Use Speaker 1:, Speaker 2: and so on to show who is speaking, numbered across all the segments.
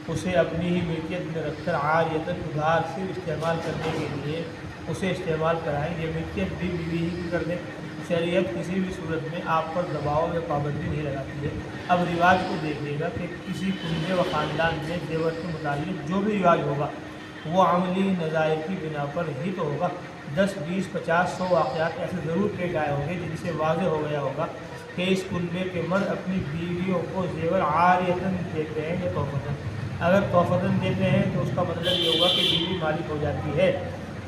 Speaker 1: اسے اپنی ہی ملکیت میں رکھ کر عاریۃً ادھار سے استعمال کرنے کے لیے اسے استعمال کرائیں، یہ ملکیت بھی بیوی ہی کی کر دیں۔ شریعت کسی بھی صورت میں آپ پر دباؤ یا پابندی نہیں لگاتی ہے۔ اب رواج کو دیکھیے گا کہ کسی کنبے و خاندان میں زیور کے متعلق جو بھی رواج ہوگا وہ عملی نظائر کی بنا پر ہی تو ہوگا۔ 10، 20، 50، 100 واقعات ایسے ضرور پیش آئے ہوں گے جن سے واضح ہو گیا ہوگا کہ اس کنبے کے مرد اپنی بیویوں کو زیور عاریۃً دیتے ہیں یا تحفتاً۔ اگر تحفتاً دیتے ہیں تو اس کا مطلب یہ ہوگا کہ بیوی مالک ہو جاتی ہے۔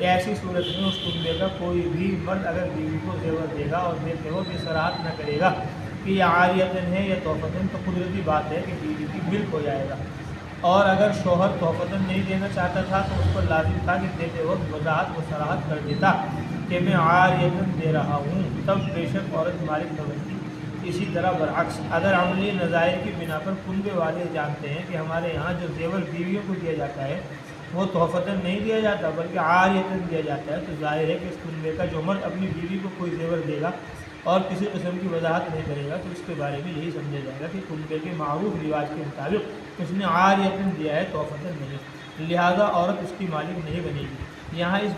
Speaker 1: ایسی صورت میں اس کنبے کا کوئی بھی مرد اگر بیوی کو زیور دے گا اور دیتے وقت یہ صراحت نہ کرے گا کہ یہ عاریۃً ہے یا تحفتاً، تو قدرتی بات ہے کہ بیوی کی ملک ہو جائے گا۔ اور اگر شوہر تحفتاً نہیں دینا چاہتا تھا تو اس پر لازم تھا کہ دیتے وقت وضاحت و صراحت کر دیتا کہ میں عاریۃً دے رہا ہوں، تب بے شک عورت مالک نہ بنتی۔ اسی طرح برعکس اگر عملی نظائر کی بنا پر کنبے والے جانتے ہیں کہ ہمارے یہاں جو زیور بیویوں کو دیا جاتا ہے وہ تحفتاً نہیں دیا جاتا بلکہ عاریۃً دیا جاتا ہے، تو ظاہر ہے کہ اس کنبے کا جو مرد اپنی بیوی کو کوئی زیور دے گا اور کسی قسم کی وضاحت نہیں کرے گا تو اس کے بارے میں یہی سمجھا جائے گا کہ کنبے کے معروف رواج کے مطابق اس نے عاریۃً دیا ہے، تحفتاً نہیں، لہذا عورت اس کی مالک نہیں بنے گی۔ یہاں اس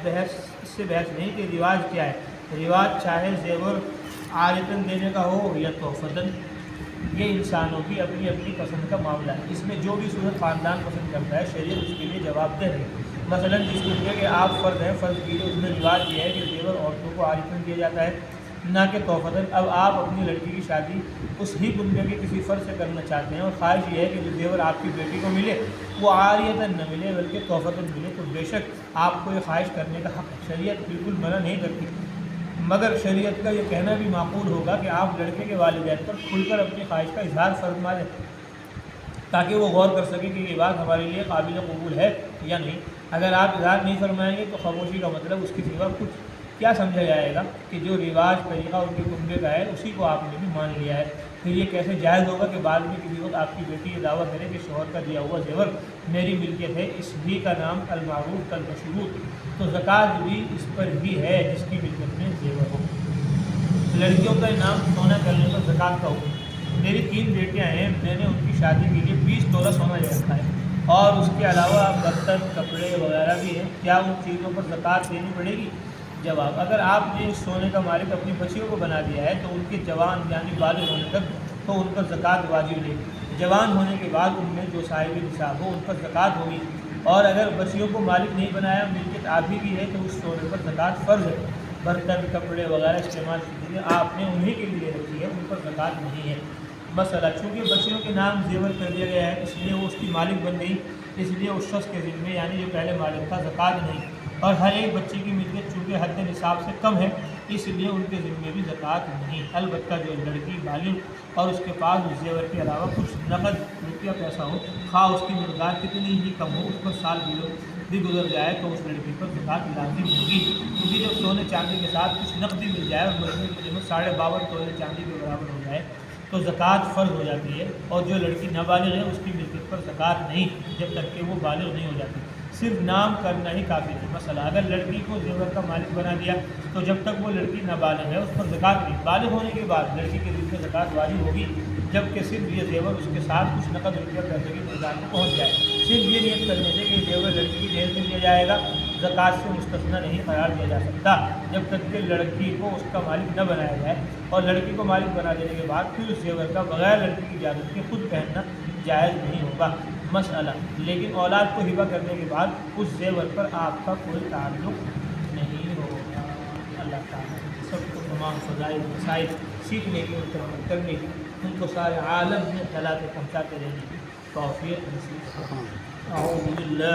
Speaker 1: سے بحث نہیں کہ رواج کیا ہے، رواج چاہے زیور عاریۃً دینے کا ہو یا تحفتاً، یہ انسانوں کی اپنی اپنی پسند کا معاملہ ہے۔ اس میں جو بھی صورت خاندان پسند کرتا ہے شریعت اس کے لیے جواب دہ ہے۔ مثلاً جس کنبے کے آپ فرد ہیں، فرض کیجیے اس میں رواج یہ ہے کہ زیور عورتوں کو عاریۃً دیا جاتا ہے نہ کہ تحفتاً۔ اب آپ اپنی لڑکی کی شادی اس ہی کنبے کے کسی فرد سے کرنا چاہتے ہیں اور خواہش یہ ہے کہ جو زیور آپ کی بیٹی کو ملے وہ عاریۃً نہ ملے بلکہ تحفتاً ملے، تو بے شک آپ کو یہ خواہش کرنے کا حق شریعت بالکل منع نہیں کرتی، مگر شریعت کا یہ کہنا بھی معقول ہوگا کہ آپ لڑکے کے والدین پر کھل کر اپنی خواہش کا اظہار فرما دیں تاکہ وہ غور کر سکیں کہ یہ بات ہمارے لیے قابل قبول ہے یا نہیں۔ اگر آپ اظہار نہیں فرمائیں گے تو خاموشی کا مطلب اس کے سوا کچھ کیا سمجھا جائے گا کہ جو رواج طریقہ ان کے کنبے کا ہے اسی کو آپ نے بھی مان لیا ہے۔ پھر یہ کیسے جائز ہوگا کہ بعد میں کسی وقت آپ کی بیٹی یہ دعویٰ کرے کہ شوہر کا دیا ہوا زیور میری ملکیت ہے، اس بھی کا نام المعروف کالمشروط، تو زکوٰۃ بھی اس پر ہی ہے جس کی ملکیت میں زیور ہو۔ لڑکیوں کا انعام سونا کرنے پر زکوٰۃ کا حکم۔ میری 3 بیٹیاں ہیں، میں نے ان کی شادی کے لیے 20 تولہ سونا لے رکھا ہے اور اس کے علاوہ برتن کپڑے وغیرہ بھی ہیں، کیا ان چیزوں پر زکوٰۃ دینی پڑے گی؟ جواب: اگر آپ نے اس سونے کا مالک اپنی بچیوں کو بنا دیا ہے تو ان کے جوان یعنی بالغ ہونے تک تو ان پر زکوٰۃ واجب نہیں، جوان ہونے کے بعد ان میں جو صاحب نصاب ہو ان پر زکوٰۃ ہوگی، اور اگر بچیوں کو مالک نہیں بنایا، ملکیت آپ ہی کی ہے تو اس سونے پر زکوٰۃ فرض ہے۔ برتن کپڑے وغیرہ استعمال کی چیزیں آپ نے انہی کے لیے رکھی ہے، ان پر زکوٰۃ نہیں ہے۔ مسئلہ: چونکہ بچیوں کے نام زیور کر دیا گیا ہے اس لیے وہ اس کی مالک بن گئی، اس لیے اس شخص کے ذمے یعنی جو پہلے مالک تھا زکوٰۃ نہیں، اور ہر ایک بچے کی ملکیت چونکہ حد نصاب سے کم ہے اس لیے ان کے ذمے بھی زکوٰۃ نہیں۔ البتہ جو لڑکی بالغ اور اس کے پاس اس زیور کے علاوہ کچھ نقد روپیہ پیسہ ہو، خواہ اس کی مقدار کتنی ہی کم ہو، اس پر سال بھی گزر جائے تو اس لڑکی پر زکوٰۃ لازم ہوگی، کیونکہ جب سونے چاندی کے ساتھ کچھ نقدی مل جائے اور مجموعی کی قیمت 52.5 تولے چاندی کے برابر ہو جائے تو زکوٰۃ فرض ہو جاتی ہے، اور جو لڑکی نابالغ ہے اس کی ملکیت پر زکوٰۃ نہیں جب تک کہ وہ بالغ نہیں ہو جاتی، صرف نام کرنا ہی کافی ہے۔ مسئلہ: اگر لڑکی کو زیور کا مالک بنا دیا تو جب تک وہ لڑکی نابالغ ہے اس پر زکوٰۃ نہیں، بالغ ہونے کے بعد لڑکی کے دل پر زکوٰۃ واجب ہوگی جبکہ صرف یہ زیور اس کے ساتھ کچھ نقد روپیہ پیسے کی مقدار کو پہنچ جائے، صرف یہ نیت کرنے سے کہ زیور لڑکی کی جہیز میں دیا جائے گا زکوٰۃ سے مستثنیٰ نہیں قرار دیا جا سکتا جب تک کہ لڑکی کو اس کا مالک نہ بنایا جائے، اور لڑکی کو مالک بنا دینے کے بعد پھر اس زیور کا بغیر لڑکی کی اجازت کے خود پہننا جائز نہیں ہوگا۔ مسئلہ: لیکن اولاد کو ہبہ کرنے کے بعد اس زیور پر آپ کا کوئی تعلق نہیں ہوگا۔ اللہ تعالیٰ سب کو تمام فضائل مسائل سیکھنے کی اور عمل کرنے کی، ان کو سارے عالم میں پھیلاتے پہنچاتے رہنے کی توفیق نصیب فرمائے۔ اعوذ باللہ